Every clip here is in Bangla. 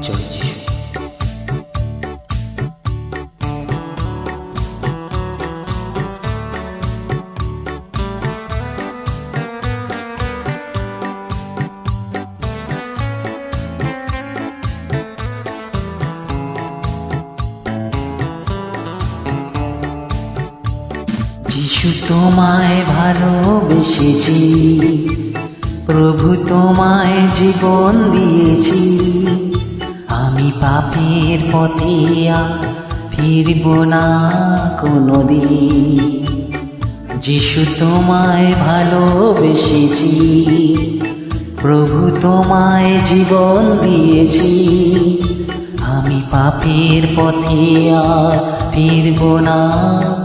জয় যিশু। যিশু তোমায় ভালোবেসেছি, প্রভু তোমায় জীবন দিয়েছি। আমি পাপের পথে আর ফিরব না কোনোদিন। যিশু তোমায় ভালোবেসেছি, প্রভু তোমায় জীবন দিয়েছি। আমি পাপের পথে আর ফিরব না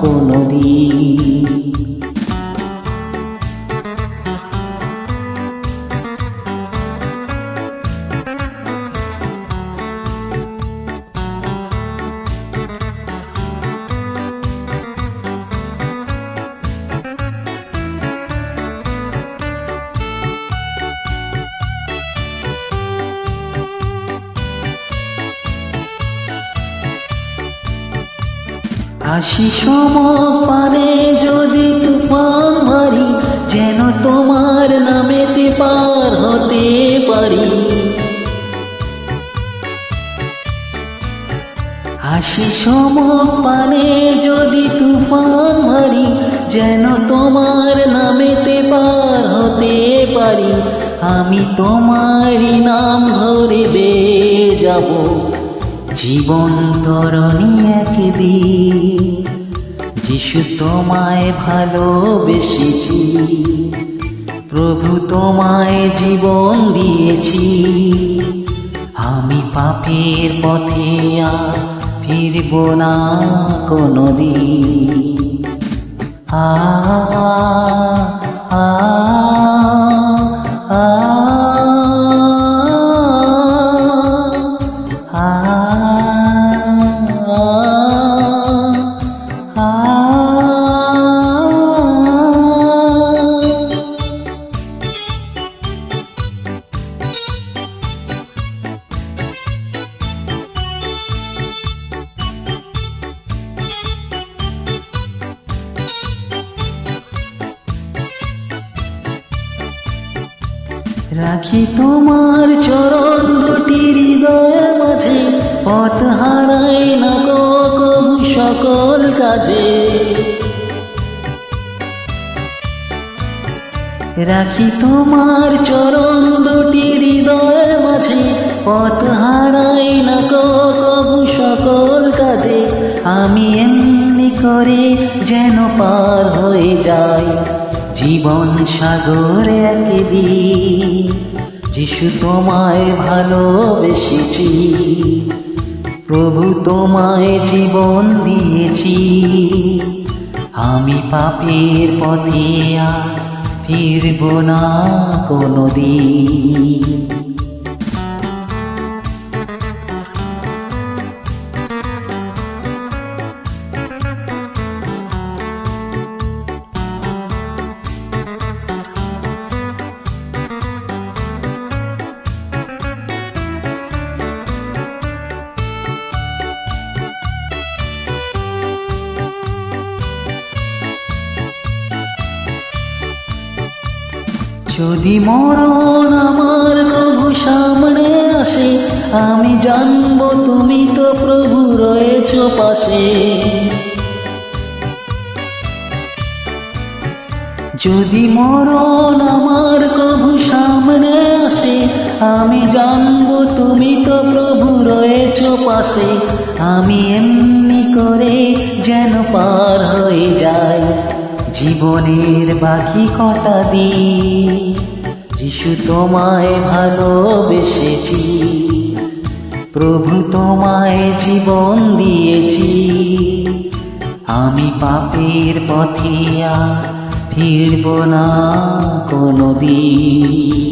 কোনোদিন। আসি সমপানে যদি তুফান ভারী, যেন তোমার নামেতে পার হতে পারি। আসি সমপানে যদি তুফান ভারী, যেন তোমার নামেতে পার হতে পারি। আমি তোমারই নাম ধরে বেয়ে যাব জীবন তরণী একদিন। যিশু তোমায় ভালোবেসেছি, প্রভু তোমায় জীবন দিয়েছি। আমি পাপের পথে আর ফিরব না কোনোদিন। আ আ আ রাখি তোমার চরণ দুটি হৃদয়ের মাঝে, পথ হারাই না কবু সকল কাজে। রাখি তোমার চরণ দুটি হৃদয়ের মাঝে, পথ হারাই না কবু সকল কাজে। আমি এমনি করে যেন পার হয়ে যাই জীবন সাগরে একদিন। যিশু তোমায় ভালোবেসেছি, প্রভু তোমায় জীবন দিয়েছি। আমি পাপের পথে আর ফিরব না কোনোদিন। যদি মরণ আমার কবু সামনে আসে, আমি জানবো তুমি তো প্রভু রয়েছ পাশে। যদি মরণ আমার কবু সামনে আসে, আমি জানবো তুমি তো প্রভু রয়েছ পাশে। আমি এমনি করে যেন পার হয়ে যাই জীবনের বাকি কটা দিন। যিশু তোমায় ভালোবেসেছি, প্রভু তোমায় জীবন দিয়েছি। আমি পাপের পথে আর ফিরব না কোনোদিন।